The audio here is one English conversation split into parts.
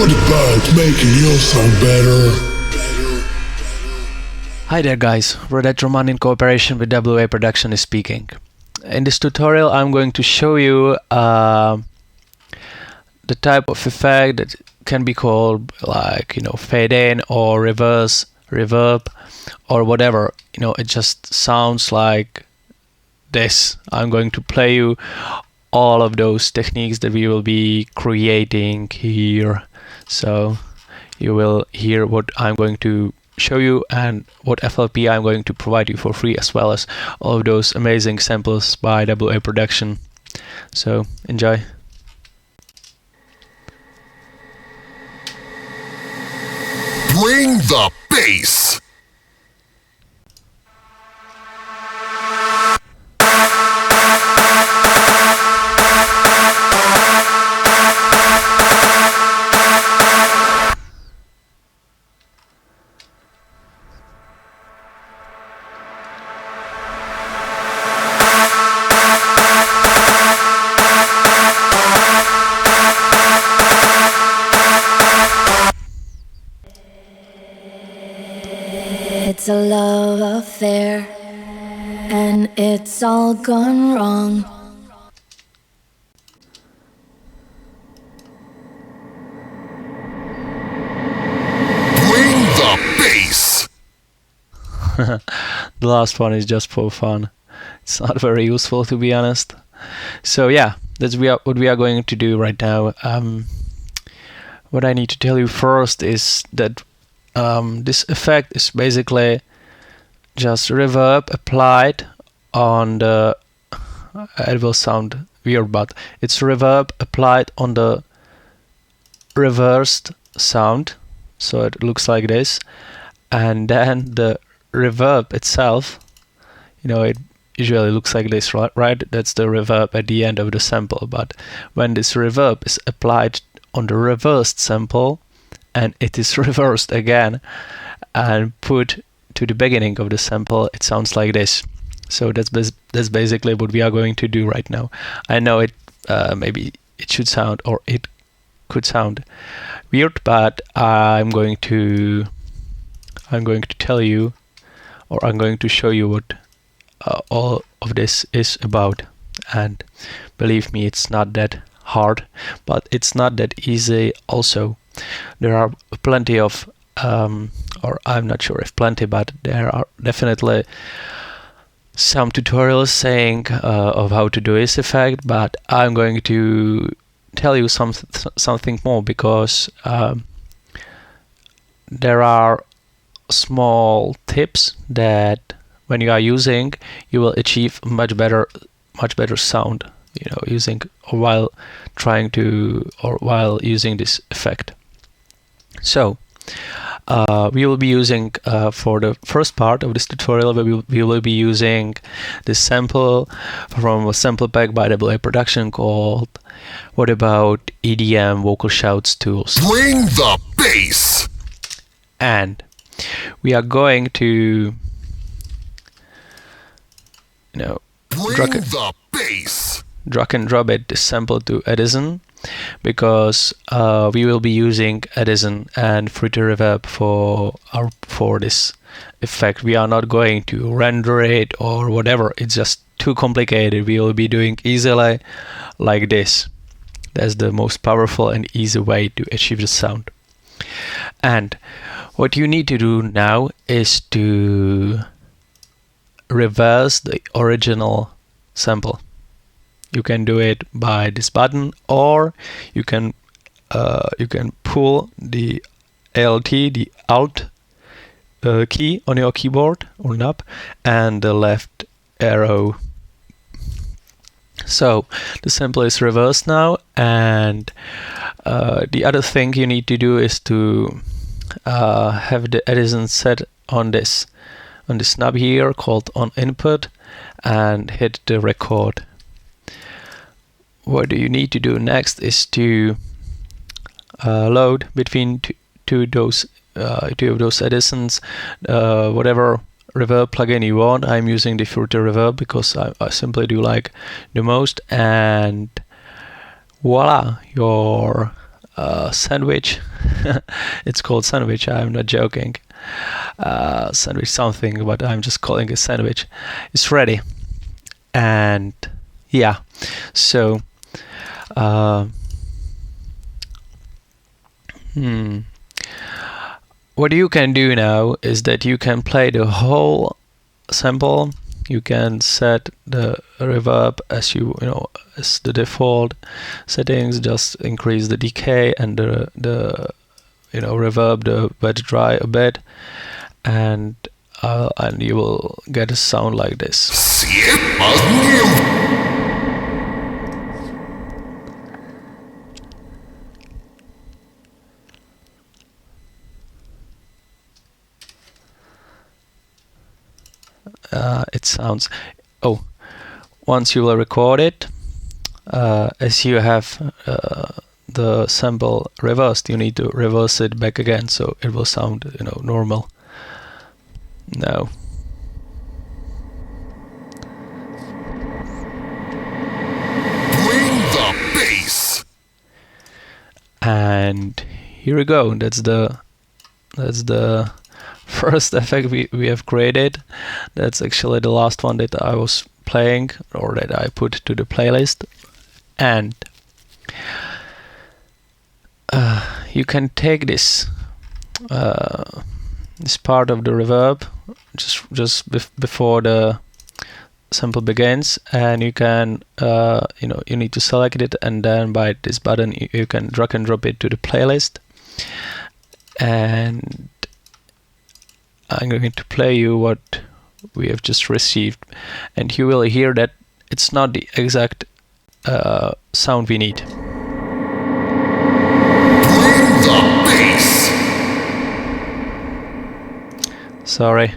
about making your sound better. Hi there guys, Redhead Roman in cooperation with WA Production is speaking. In this tutorial I'm going to show you the type of effect that can be called like, fade in or reverse, reverb or whatever. It just sounds like this. I'm going to play you all of those techniques that we will be creating here. So you will hear what I'm going to show you and what FLP I'm going to provide you for free, as well as all of those amazing samples by WA Production. So enjoy. Bring the bass. It's a love affair, and it's all gone wrong. Bring the bass. The last one is just for fun. It's not very useful, to be honest. So yeah, that's what we are going to do right now. What I need to tell you first is that this effect is basically just reverb applied on the, it will sound weird, but it's reverb applied on the reversed sound, so it looks like this, and then the reverb itself, it usually looks like this, right? That's the reverb at the end of the sample. But when this reverb is applied on the reversed sample and it is reversed again and put to the beginning of the sample, it sounds like this. So that's basically what we are going to do right now. I know it maybe it should sound, or it could sound weird, but I'm going to tell you, or I'm going to show you what all of this is about. And believe me, it's not that hard, but it's not that easy also. There are plenty of or I'm not sure if plenty, but there are definitely some tutorials saying of how to do this effect, but I'm going to tell you something more, because there are small tips that when you are using, you will achieve much better sound, using while using this effect. So we will be using for the first part of this tutorial, we will be using this sample from a sample pack by WA Production called "What About EDM Vocal Shouts Tools." Bring the bass. And we are going to Bring the bass. drag and drop it, this sample, to Edison, because we will be using Edison and Fruity Reverb for this effect. We are not going to render it or whatever. It's just too complicated. We will be doing easily like this. That's the most powerful and easy way to achieve the sound. And what you need to do now is to reverse the original sample. You can do it by this button, or you can pull the ALT, the Alt key on your keyboard or knob, and the left arrow. So the sample is reversed now, and the other thing you need to do is to have the Edison set on this knob here called on input, and hit the record. What you need to do next is to load between two of those Edisons, whatever reverb plugin you want. I'm using the Fruity Reverb because I simply do like the most, and voila, your sandwich It's called sandwich. I'm not joking. Sandwich something, but I'm just calling it sandwich. It's ready. And yeah, so what you can do now is that you can play the whole sample. You can set the reverb as as the default settings. Just increase the decay and the reverb, the wet dry a bit, and you will get a sound like this. It sounds. Oh, once you will record it, as you have the sample reversed, you need to reverse it back again, so it will sound normal. Now. Bring the bass. And here we go. That's the first effect we have created. That's actually the last one that I was playing, or that I put to the playlist. And you can take this this part of the reverb just before the sample begins, and you can you need to select it, and then by this button you can drag and drop it to the playlist. And I'm going to play you what we have just received, and you will hear that it's not the exact sound we need. Bring the bass. Sorry,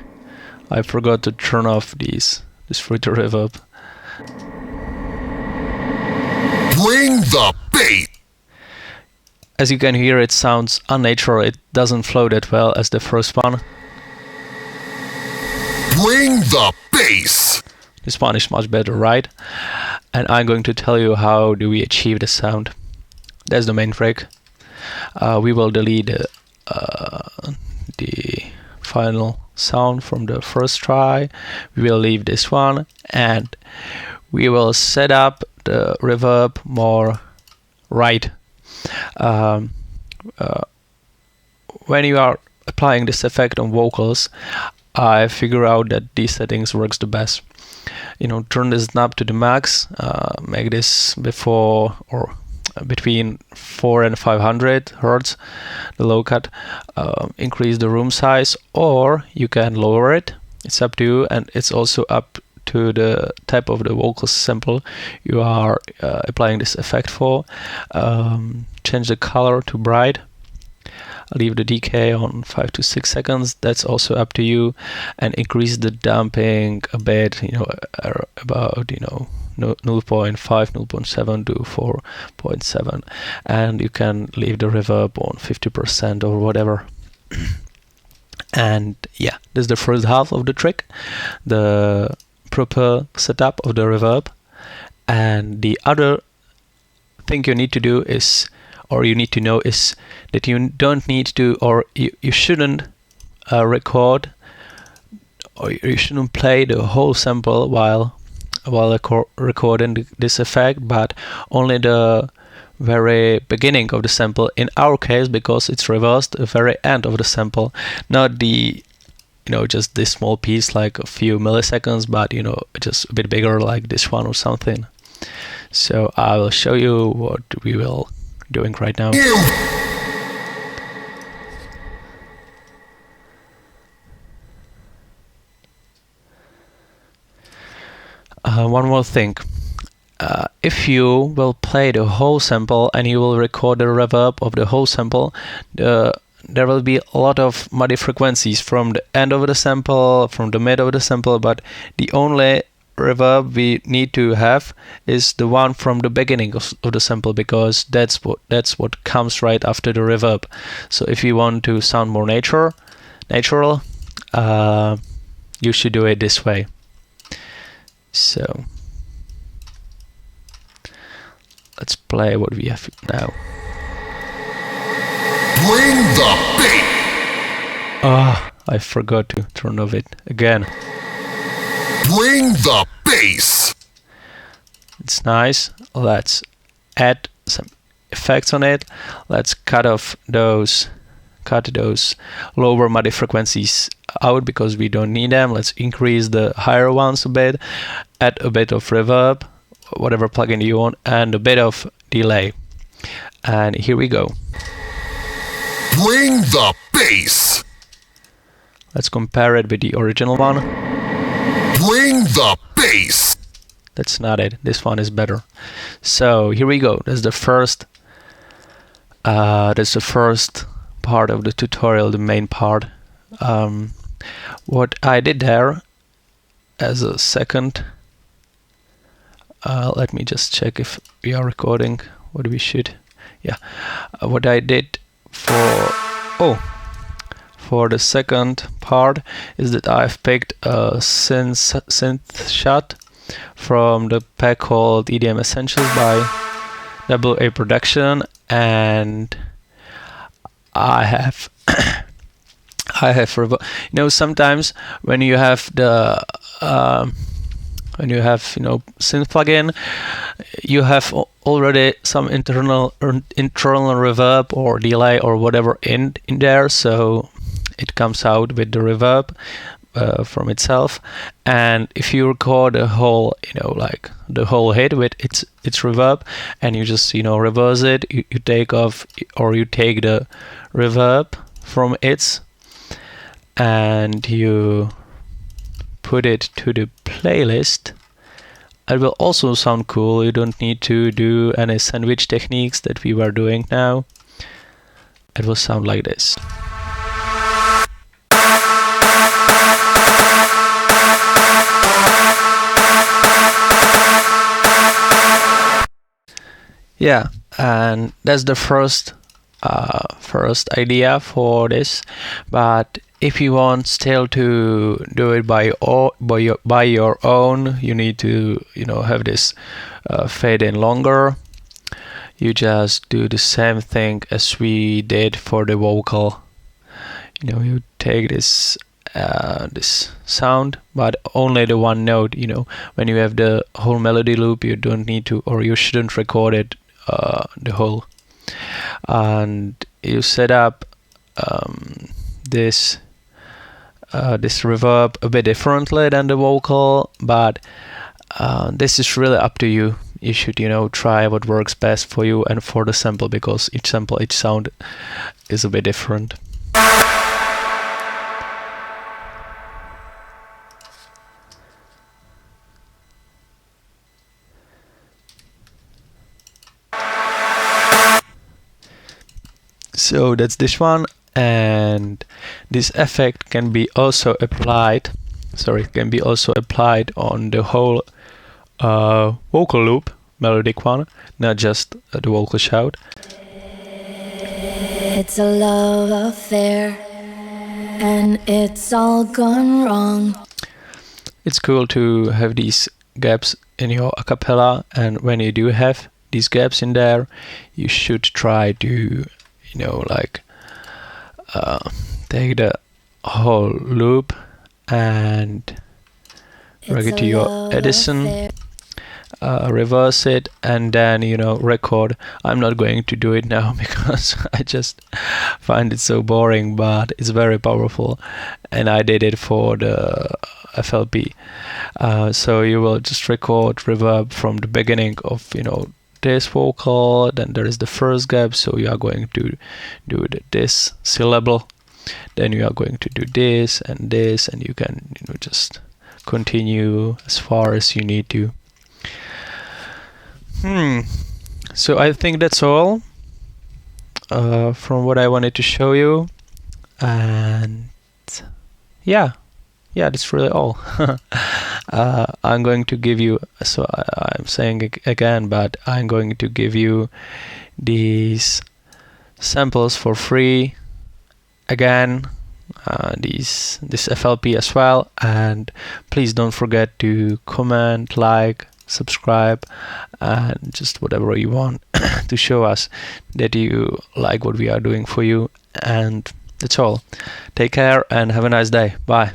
I forgot to turn off this filter reverb. Bring the bass. As you can hear, it sounds unnatural. It doesn't flow that well as the first one. Bring the bass. This one is much better, right? And I'm going to tell you how do we achieve the sound. That's the main trick. We will delete the final sound from the first try. We will leave this one, and we will set up the reverb more right. When you are applying this effect on vocals, I figure out that these settings works the best. Turn this knob to the max, make this before or between 400 and 500 hertz, the low cut, increase the room size, or you can lower it. It's up to you, and it's also up to the type of the vocal sample you are applying this effect for. Change the color to bright. Leave the decay on 5 to 6 seconds. That's also up to you, and increase the damping a bit. About 0.5, 0.7 to 4.7, and you can leave the reverb on 50% or whatever. And yeah, this is the first half of the trick, the proper setup of the reverb. And the other thing you need to do is, or you need to know, is that you don't need to, or you shouldn't record, or you shouldn't play the whole sample while recording this effect, but only the very beginning of the sample. In our case, because it's reversed, the very end of the sample, not the just this small piece, like a few milliseconds, but just a bit bigger, like this one or something. So I will show you what we will doing right now. One more thing. If you will play the whole sample and you will record the reverb of the whole sample, there will be a lot of muddy frequencies from the end of the sample, from the mid of the sample, but the only reverb we need to have is the one from the beginning of the sample, because that's what comes right after the reverb. So if you want to sound more natural, you should do it this way. So let's play what we have now. Bring the bass. I forgot to turn off it again. Bring the bass. It's nice. Let's add some effects on it. Let's cut those lower MIDI frequencies out because we don't need them. Let's increase the higher ones a bit. Add a bit of reverb, whatever plugin you want, and a bit of delay. And here we go. Bring the bass. Let's compare it with the original one. Bring the bass. That's not it. This one is better. So here we go. That's the first part of the tutorial, the main part. What I did there as a second, let me just check if we are recording what we should. Yeah, what I did for the second part is that I've picked a synth shot from the pack called EDM Essentials by AA Production, and I have sometimes when you have the synth plugin, you have already some internal reverb or delay or whatever in there, so it comes out with the reverb from itself. And if you record a whole the whole hit with its reverb, and you just reverse it, you take off or you take the reverb from it and you put it to the playlist, it will also sound cool. You don't need to do any sandwich techniques that we were doing now. It will sound like this. Yeah, and that's the first idea for this. But if you want still to do it by your own, you need to have this fade in longer. You just do the same thing as we did for the vocal. You take this sound, but only the one note. When you have the whole melody loop, you don't need to, or you shouldn't record it the whole. And you set up this reverb a bit differently than the vocal, but this is really up to you. You should try what works best for you and for the sample, because each sound is a bit different. So that's this one, and this effect can be also applied on the whole vocal loop, melodic one, not just the vocal shout. It's a love affair, and it's all gone wrong. It's cool to have these gaps in your a cappella, and when you do have these gaps in there, you should try to take the whole loop and drag it to your Edison, reverse it, and then record. I'm not going to do it now because I just find it so boring, but it's very powerful, and I did it for the FLP. So you will just record reverb from the beginning of this vocal, then there is the first gap, so you are going to do this syllable, then you are going to do this, and you can just continue as far as you need to. So I think that's all from what I wanted to show you, and yeah, that's really all. I'm going to give you, so I'm saying it again, but I'm going to give you these samples for free again, this FLP as well, and please don't forget to comment, like, subscribe, and just whatever you want to show us that you like what we are doing for you. And that's all. Take care and have a nice day. Bye.